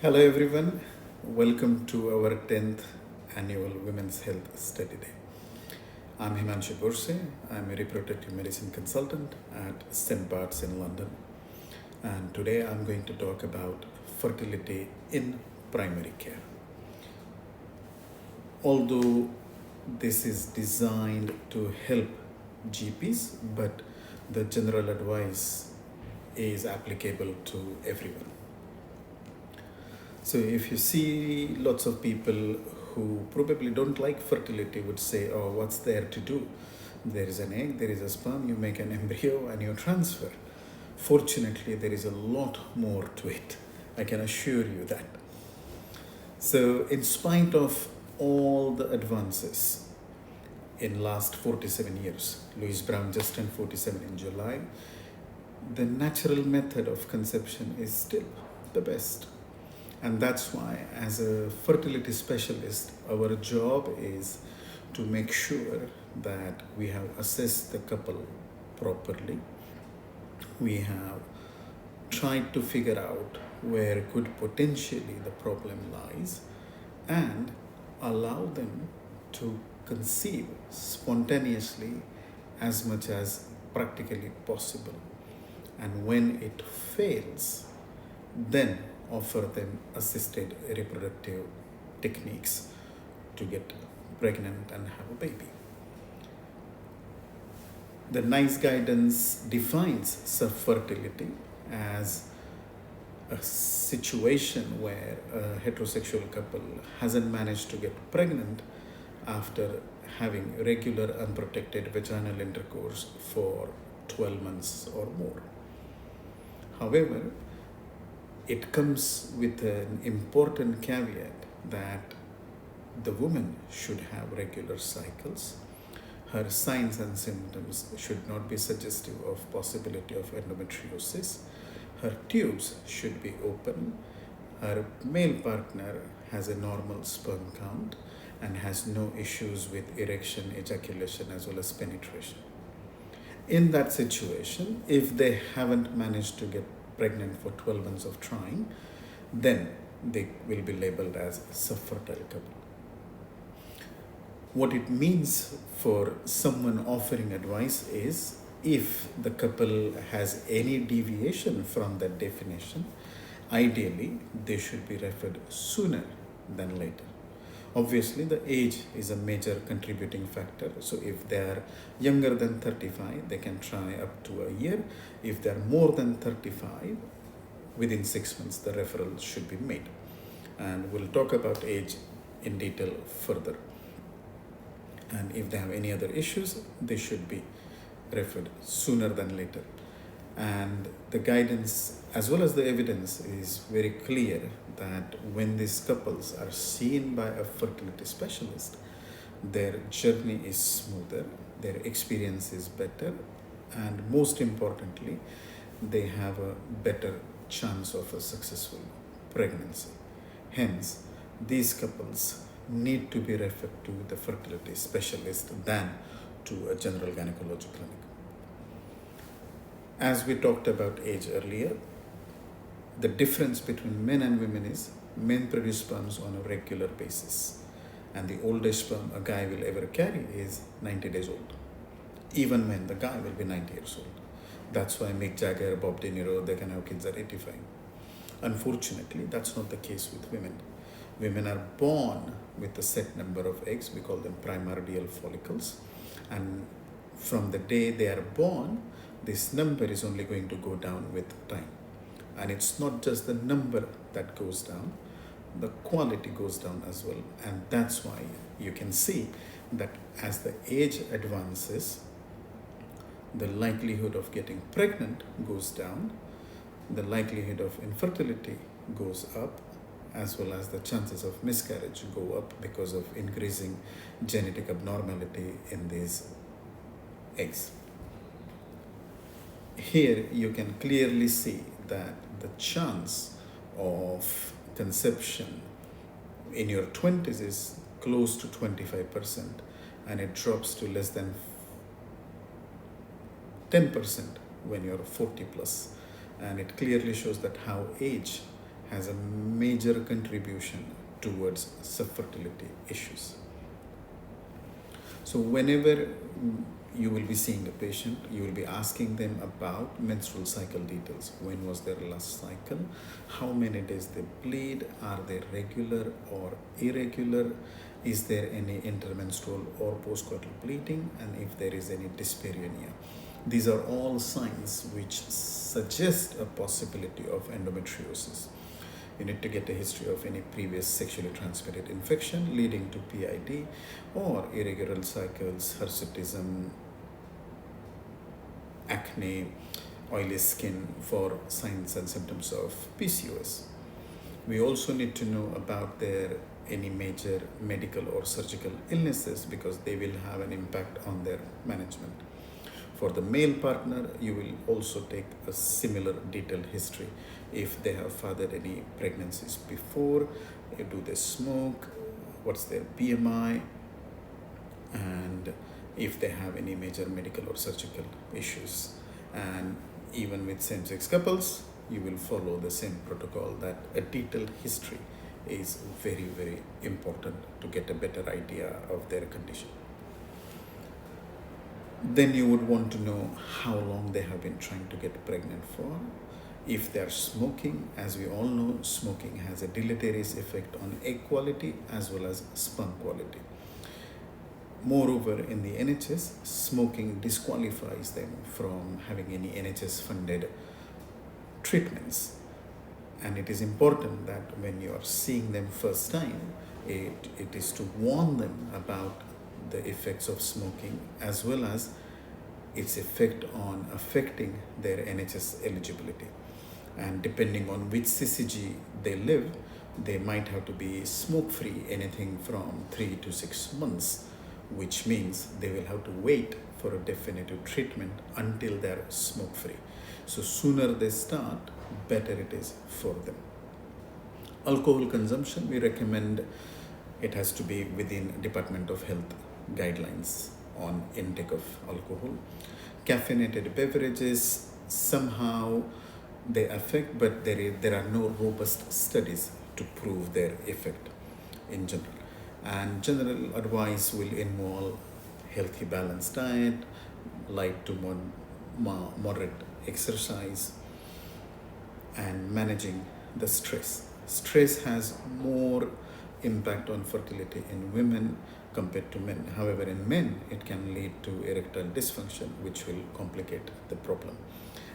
Hello everyone, welcome to our 10th annual Women's Health Study Day. I'm Himanshu Borse, I'm a reproductive medicine consultant at St. Bart's in London, and today I'm going to talk about fertility in primary care. Although this is designed to help GPs, but the general advice is applicable to everyone. So if you see lots of people who probably don't like fertility would say, oh, what's there to do? There is an egg, there is a sperm, you make an embryo and you transfer. Fortunately, there is a lot more to it. I can assure you that. So in spite of all the advances in last 47 years, Louise Brown just turned 47 in July, the natural method of conception is still the best. And that's why, as a fertility specialist, our job is to make sure that we have assessed the couple properly. We have tried to figure out where could potentially the problem lies and allow them to conceive spontaneously as much as practically possible. And when it fails, then offer them assisted reproductive techniques to get pregnant and have a baby. The NICE guidance defines subfertility as a situation where a heterosexual couple hasn't managed to get pregnant after having regular unprotected vaginal intercourse for 12 months or more. However, it comes with an important caveat that the woman should have regular cycles. Her signs and symptoms should not be suggestive of possibility of endometriosis. Her tubes should be open. Her male partner has a normal sperm count and has no issues with erection, ejaculation, as well as penetration. In that situation, if they haven't managed to get pregnant for 12 months of trying, then they will be labeled as subfertile couple. What it means for someone offering advice is if the couple has any deviation from that definition, ideally they should be referred sooner than later. Obviously, the age is a major contributing factor. So if they are younger than 35, they can try up to a year. If they are more than 35, within 6 months, the referral should be made. And we'll talk about age in detail further. And if they have any other issues, they should be referred sooner than later. And the guidance as well as the evidence is very clear that when these couples are seen by a fertility specialist, their journey is smoother, their experience is better, and most importantly, they have a better chance of a successful pregnancy. Hence, these couples need to be referred to the fertility specialist than to a general gynecology clinic. As we talked about age earlier, the difference between men and women is men produce sperms on a regular basis, and the oldest sperm a guy will ever carry is 90 days old. Even when the guy will be 90 years old. That's why Mick Jagger, Bob De Niro, they can have kids at 85. Unfortunately, that's not the case with women. Women are born with a set number of eggs, we call them primordial follicles, and from the day they are born, this number is only going to go down with time. And it's not just the number that goes down, the quality goes down as well. And that's why you can see that as the age advances, the likelihood of getting pregnant goes down, the likelihood of infertility goes up, as well as the chances of miscarriage go up because of increasing genetic abnormality in these eggs. Here you can clearly see that the chance of conception in your 20s is close to 25%, and it drops to less than 10% when you're 40 plus. And it clearly shows that how age has a major contribution towards fertility issues. So whenever you will be seeing the patient, you will be asking them about menstrual cycle details. When was their last cycle? How many days they bleed? Are they regular or irregular? Is there any intermenstrual or postcoital bleeding? And if there is any dyspareunia. These are all signs which suggest a possibility of endometriosis. You need to get a history of any previous sexually transmitted infection leading to PID or irregular cycles, hirsutism, acne, oily skin for signs and symptoms of PCOS. We also need to know about their any major medical or surgical illnesses because they will have an impact on their management. For the male partner, you will also take a similar detailed history. If they have fathered any pregnancies before, do they smoke, what's their BMI, and if they have any major medical or surgical issues. And even with same-sex couples, you will follow the same protocol that a detailed history is very, very important to get a better idea of their condition. Then you would want to know how long they have been trying to get pregnant for. If they are smoking, as we all know, smoking has a deleterious effect on egg quality as well as sperm quality. Moreover, in the NHS, smoking disqualifies them from having any NHS funded treatments. And it is important that when you are seeing them first time, it is to warn them about the effects of smoking as well as its effect on affecting their NHS eligibility. And depending on which CCG they live, they might have to be smoke-free anything from 3 to 6 months, which means they will have to wait for a definitive treatment until they're smoke-free. So sooner they start, better it is for them. Alcohol consumption, we recommend it has to be within Department of Health guidelines on intake of alcohol. Caffeinated beverages, somehow they affect, but there are no robust studies to prove their effect in general. And general advice will involve healthy balanced diet, light to moderate exercise, and managing the stress. Stress has more impact on fertility in women compared to men. However, in men, it can lead to erectile dysfunction, which will complicate the problem.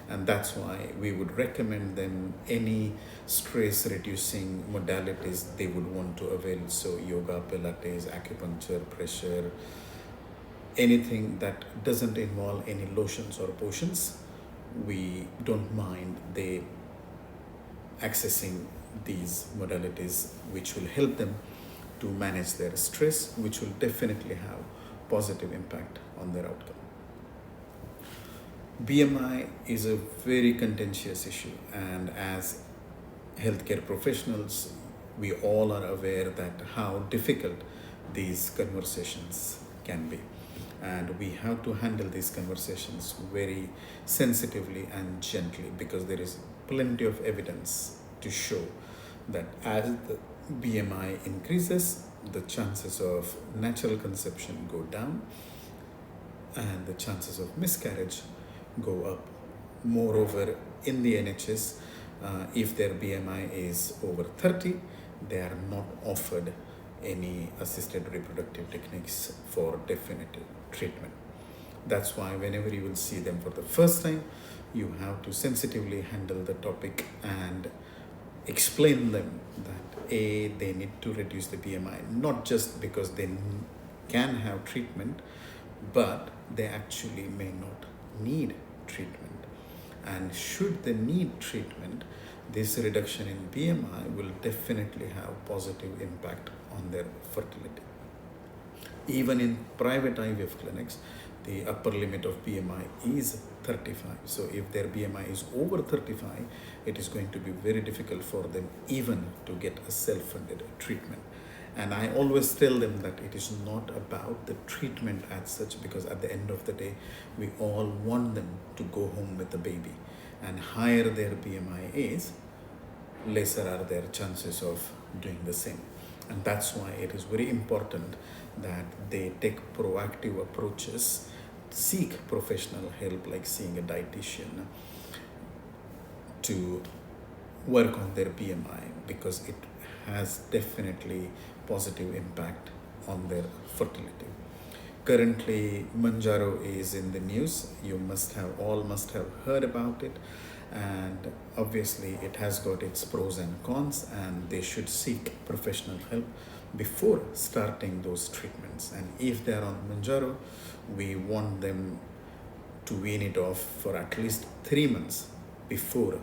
And that's why we would recommend them any stress reducing modalities they would want to avail. So yoga, Pilates, acupuncture, pressure, anything that doesn't involve any lotions or potions, we don't mind they accessing these modalities, which will help them to manage their stress, which will definitely have positive impact on their outcome. BMI is a very contentious issue, and as healthcare professionals, we all are aware that how difficult these conversations can be. And we have to handle these conversations very sensitively and gently because there is plenty of evidence to show that as the BMI increases, the chances of natural conception go down and the chances of miscarriage go up. Moreover, in the NHS, if their BMI is over 30, they are not offered any assisted reproductive techniques for definitive treatment. That's why whenever you will see them for the first time, you have to sensitively handle the topic and explain them that they need to reduce the BMI, not just because they can have treatment, but they actually may not need treatment. And should they need treatment, this reduction in BMI will definitely have positive impact on their fertility. Even in private IVF clinics, the upper limit of BMI is 35. So if their BMI is over 35, it is going to be very difficult for them even to get a self-funded treatment. And I always tell them that it is not about the treatment as such, because at the end of the day, we all want them to go home with the baby. And higher their BMI is, lesser are their chances of doing the same. And that's why it is very important that they take proactive approaches, seek professional help like seeing a dietitian to work on their BMI, because it has definitely positive impact on their fertility. Currently, Manjaro is in the news. You must have heard about it, and obviously it has got its pros and cons, and they should seek professional help before starting those treatments. And if they are on Manjaro, we want them to wean it off for at least 3 months before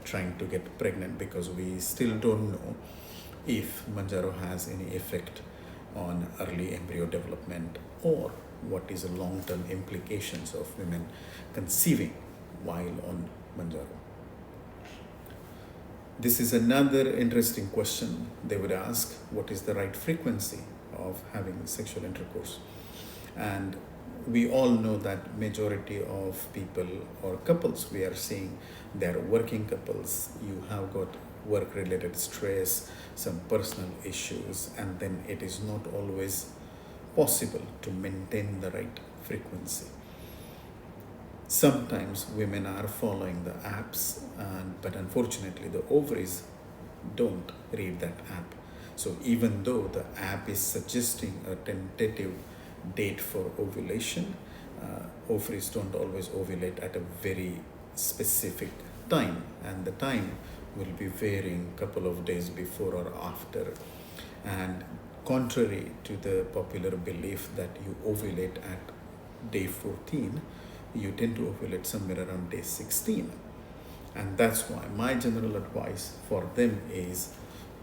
trying to get pregnant, because we still don't know if Manjaro has any effect on early embryo development, or what is the long-term implications of women conceiving while on Manjaro. This is another interesting question they would ask: what is the right frequency of having sexual intercourse? And we all know that majority of people or couples we are seeing, they're working couples. You have got work-related stress, some personal issues, and then it is not always possible to maintain the right frequency. Sometimes women are following the apps, but unfortunately the ovaries don't read that app. So even though the app is suggesting a tentative date for ovulation, ovaries don't always ovulate at a very specific time, and the time will be varying couple of days before or after. And contrary to the popular belief that you ovulate at day 14, you tend to ovulate somewhere around day 16. And that's why my general advice for them is,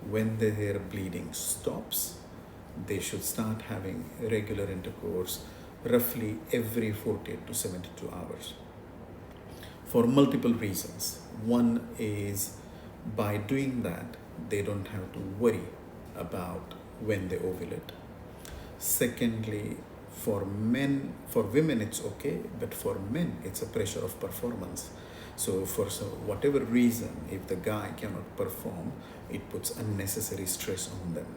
when their bleeding stops, they should start having regular intercourse roughly every 48 to 72 hours for multiple reasons. One is, by doing that, they don't have to worry about when they ovulate. Secondly, for women it's okay, but for men it's a pressure of performance. So for whatever reason, if the guy cannot perform, it puts unnecessary stress on them.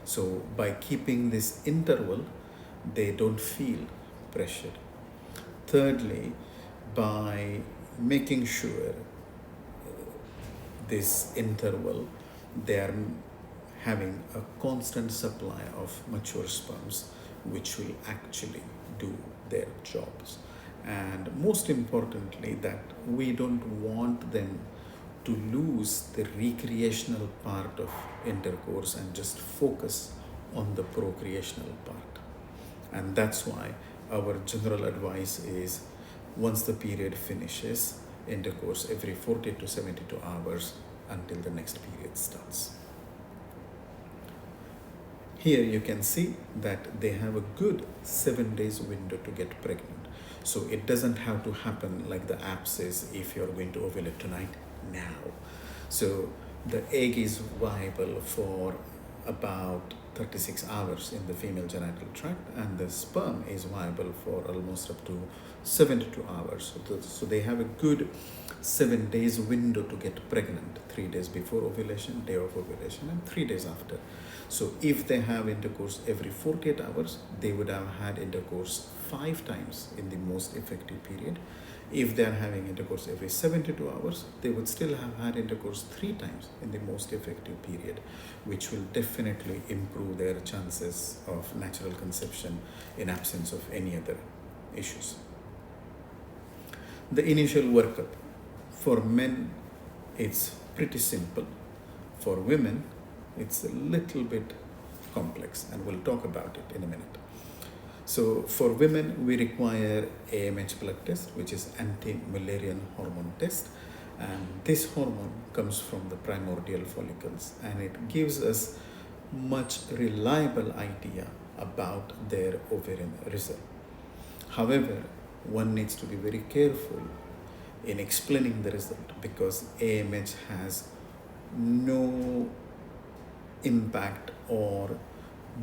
So by keeping this interval, they don't feel pressured. Thirdly, by making sure this interval, they are having a constant supply of mature sperms, which will actually do their jobs. And most importantly, that we don't want them to lose the recreational part of intercourse and just focus on the procreational part. And that's why our general advice is, once the period finishes, intercourse every 40 to 72 hours until the next period starts. Here you can see that they have a good 7 days window to get pregnant. So it doesn't have to happen like the app says, if you're going to ovulate tonight, now. So the egg is viable for about 36 hours in the female genital tract, and the sperm is viable for almost up to 72 hours. So they have a good 7 days window to get pregnant: 3 days before ovulation, day of ovulation, and 3 days after. So if they have intercourse every 48 hours, they would have had intercourse 5 times in the most effective period. If they are having intercourse every 72 hours, they would still have had intercourse 3 times in the most effective period, which will definitely improve their chances of natural conception in absence of any other issues. The initial workup. For men, it's pretty simple. For women, it's a little bit complex, and we'll talk about it in a minute. So for women, we require AMH blood test, which is anti-Mullerian hormone test. And this hormone comes from the primordial follicles, and it gives us much reliable idea about their ovarian result. However, one needs to be very careful in explaining the result, because AMH has no impact or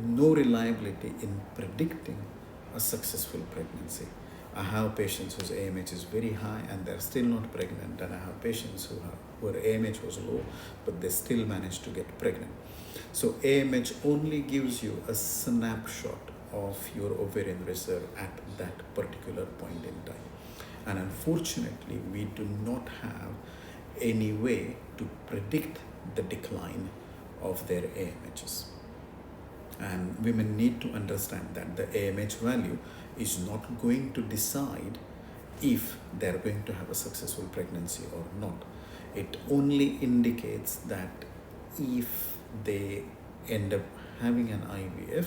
no reliability in predicting a successful pregnancy. I have patients whose AMH is very high and they're still not pregnant, and I have patients where AMH was low but they still managed to get pregnant. So AMH only gives you a snapshot of your ovarian reserve at that particular point in time. And unfortunately, we do not have any way to predict the decline of their AMHs. And women need to understand that the AMH value is not going to decide if they're going to have a successful pregnancy or not. It only indicates that if they end up having an IVF,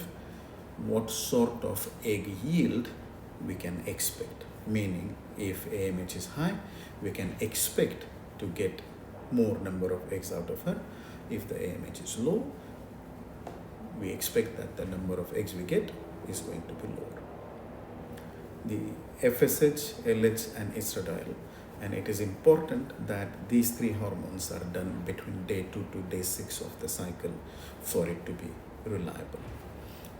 what sort of egg yield we can expect. Meaning, if AMH is high, we can expect to get more number of eggs out of her. If the AMH is low, we expect that the number of eggs we get is going to be lower. The FSH, LH and estradiol, and it is important that these three hormones are done between day 2 to day 6 of the cycle for it to be reliable.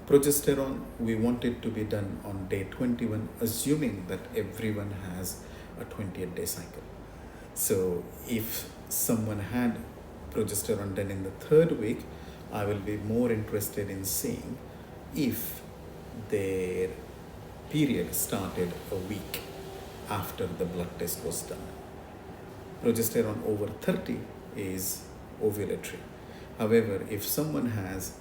Progesterone, we want it to be done on day 21, assuming that everyone has a 28-day cycle. So if someone had progesterone done in the 3rd week, I will be more interested in seeing if their period started a week after the blood test was done. Progesterone over 30 is ovulatory. However, if someone has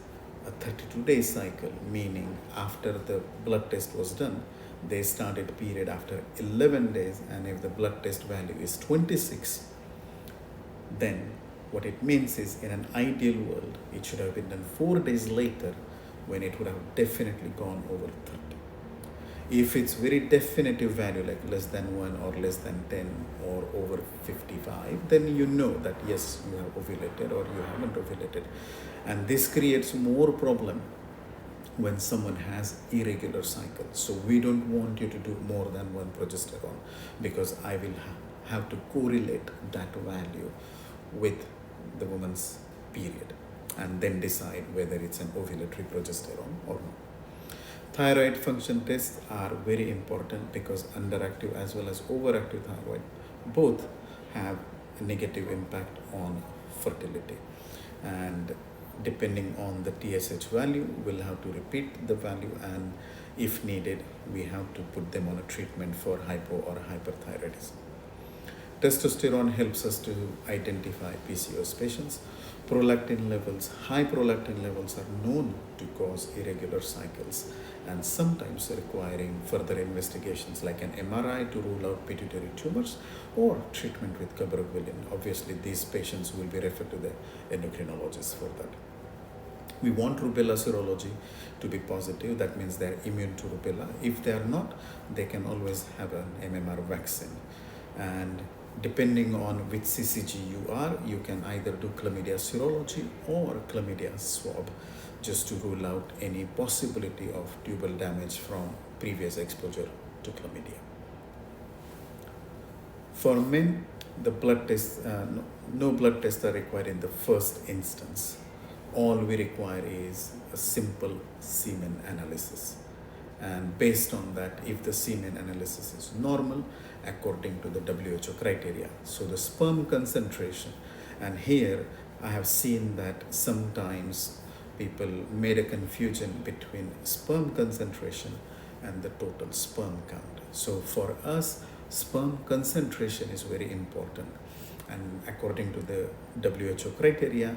a 32-day cycle, meaning after the blood test was done, they started period after 11 days, and if the blood test value is 26, then what it means is, in an ideal world, it should have been done 4 days later, when it would have definitely gone over 30. If it's very definitive value, like less than 1 or less than 10 or over 55, then you know that yes, you have ovulated or you haven't ovulated. And this creates more problem when someone has irregular cycles. So we don't want you to do more than 1 progesterone, because I will have to correlate that value with the woman's period and then decide whether it's an ovulatory progesterone or not. Thyroid function tests are very important because underactive as well as overactive thyroid both have a negative impact on fertility. And depending on the TSH value, we'll have to repeat the value, and if needed, we have to put them on a treatment for hypo or hyperthyroidism. Testosterone helps us to identify PCOS patients. Prolactin levels, high prolactin levels are known to cause irregular cycles and sometimes requiring further investigations like an MRI to rule out pituitary tumors or treatment with cabergoline. Obviously, these patients will be referred to the endocrinologist for that. We want rubella serology to be positive. That means they're immune to rubella. If they are not, they can always have an MMR vaccine. And depending on which CCG you are, you can either do chlamydia serology or chlamydia swab, just to rule out any possibility of tubal damage from previous exposure to chlamydia. For men, the blood test, no blood tests are required in the first instance. All we require is a simple semen analysis. And based on that, if the semen analysis is normal according to the WHO criteria, so the sperm concentration, and here I have seen that sometimes people made a confusion between sperm concentration and the total sperm count. So for us, sperm concentration is very important, and according to the WHO criteria,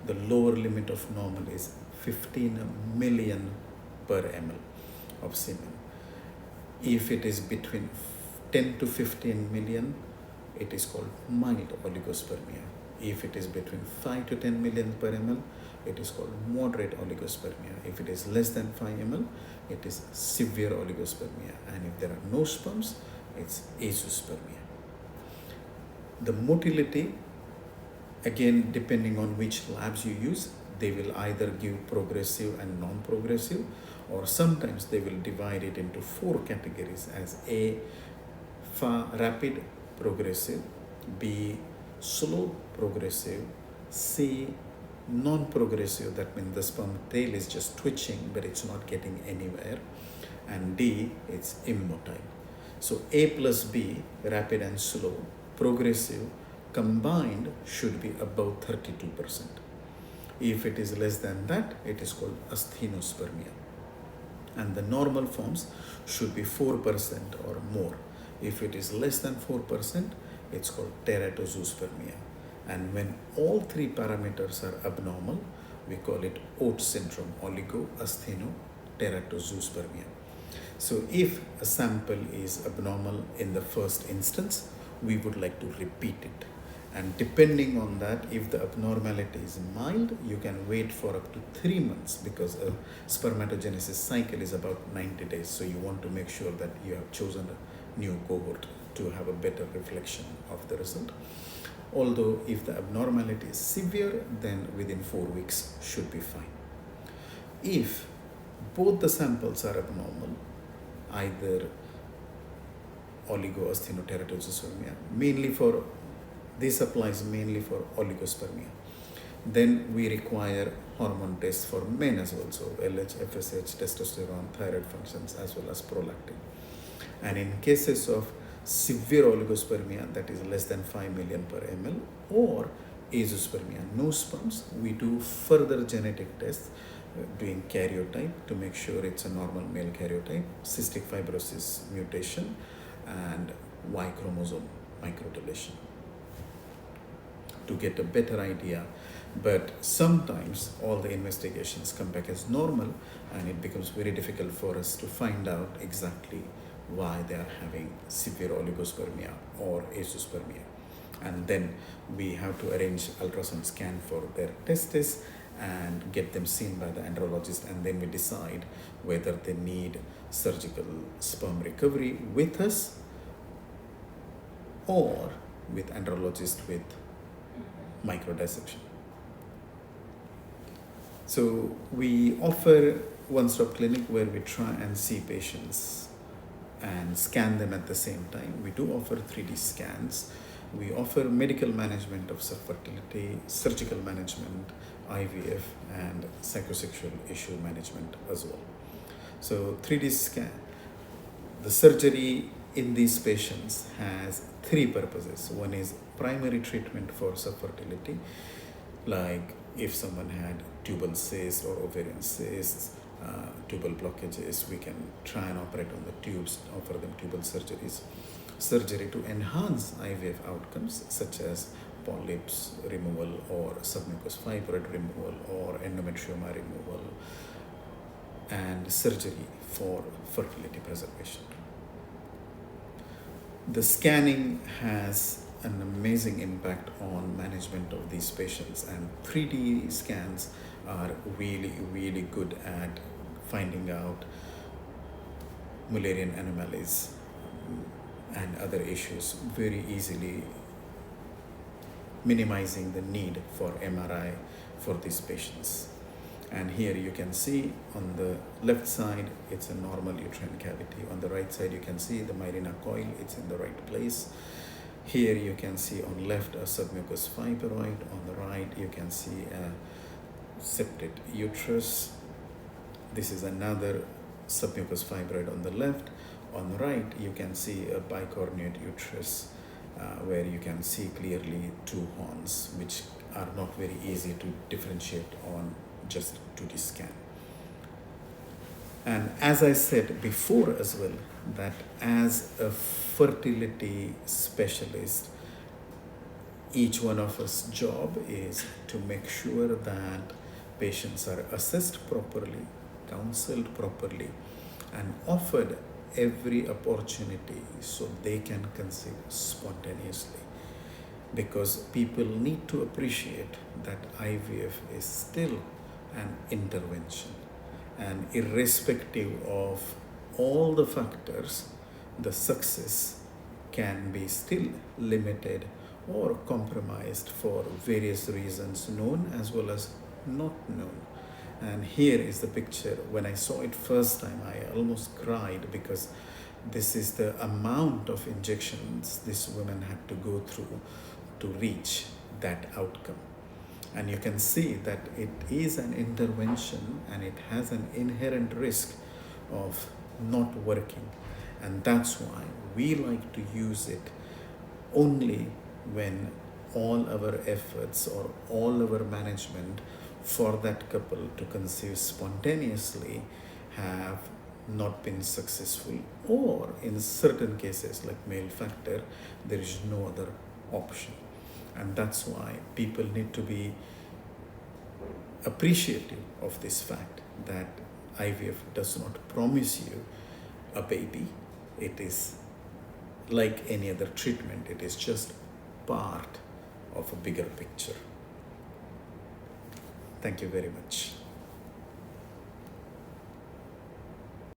the lower limit of normal is 15 million per ml of semen. If it is between 10 to 15 million, it is called mild oligospermia. If it is between 5 to 10 million per ml, it is called moderate oligospermia. If it is less than 5 ml, it is severe oligospermia. And if there are no sperms, it's azoospermia. The motility, again, depending on which labs you use, they will either give progressive and non-progressive, or sometimes they will divide it into 4 categories as A, rapid progressive, B, slow progressive, C, non-progressive, that means the sperm tail is just twitching but it's not getting anywhere, and D, it's immotile. So A plus B, rapid and slow, progressive, combined should be above 32%. If it is less than that, it is called asthenospermia. And the normal forms should be 4% or more. If it is less than 4%, it's called teratozoospermia. And when all three parameters are abnormal, we call it OATS syndrome, oligoasthenoteratozoospermia. So if a sample is abnormal in the first instance, we would like to repeat it. And depending on that, if the abnormality is mild, you can wait for up to 3 months, because a spermatogenesis cycle is about 90 days. So you want to make sure that you have chosen a new cohort to have a better reflection of the result. Although if the abnormality is severe, then within 4 weeks should be fine. If both the samples are abnormal, either oligoasthenoteratozoospermia, this applies mainly for oligospermia, then we require hormone tests for men as well, so LH, FSH, testosterone, thyroid functions, as well as prolactin. And in cases of severe oligospermia, that is less than 5 million per ml, or azoospermia, no sperms, we do further genetic tests, doing karyotype to make sure it's a normal male karyotype, cystic fibrosis mutation, and Y chromosome microdeletion, to get a better idea. But sometimes all the investigations come back as normal, and it becomes very difficult for us to find out exactly why they are having severe oligospermia or azoospermia. And then we have to arrange ultrasound scan for their testes and get them seen by the andrologist, and then we decide whether they need surgical sperm recovery with us or with andrologist with microdissection. So we offer one-stop clinic where we try and see patients and scan them at the same time. We do offer 3D scans. We offer medical management of fertility, surgical management, IVF, and psychosexual issue management as well. So 3D scan, the surgery in these patients has 3 purposes. One is primary treatment for subfertility, like if someone had tubal cysts or ovarian cysts, tubal blockages, we can try and operate on the tubes, offer them tubal surgeries. Surgery to enhance IVF outcomes, such as polyps removal or submucous fibroid removal or endometrioma removal, and surgery for fertility preservation. The scanning has an amazing impact on management of these patients, and 3D scans are really good at finding out Mullerian anomalies and other issues very easily, minimizing the need for MRI for these patients. And here you can see on the left side, it's a normal uterine cavity. On the right side, you can see the Mirena coil, it's in the right place. Here you can see on left a submucous fibroid. On the right, you can see a septate uterus. This is another submucous fibroid on the left. On the right, you can see a bicornuate uterus where you can see clearly 2 horns, which are not very easy to differentiate on just 2D scan. And as I said before as well, that as a fertility specialist, each one of us job is to make sure that patients are assessed properly, counseled properly, and offered every opportunity so they can conceive spontaneously. Because people need to appreciate that IVF is still an intervention, and irrespective of all the factors, the success can be still limited or compromised for various reasons, known as well as not known. And here is the picture. When I saw it first time, I almost cried, because this is the amount of injections this woman had to go through to reach that outcome. And you can see that it is an intervention and it has an inherent risk of not working. And that's why we like to use it only when all our efforts or all our management for that couple to conceive spontaneously have not been successful, or in certain cases like male factor, there is no other option. And that's why people need to be appreciative of this fact that IVF does not promise you a baby. It is like any other treatment, it is just part of a bigger picture. Thank you very much.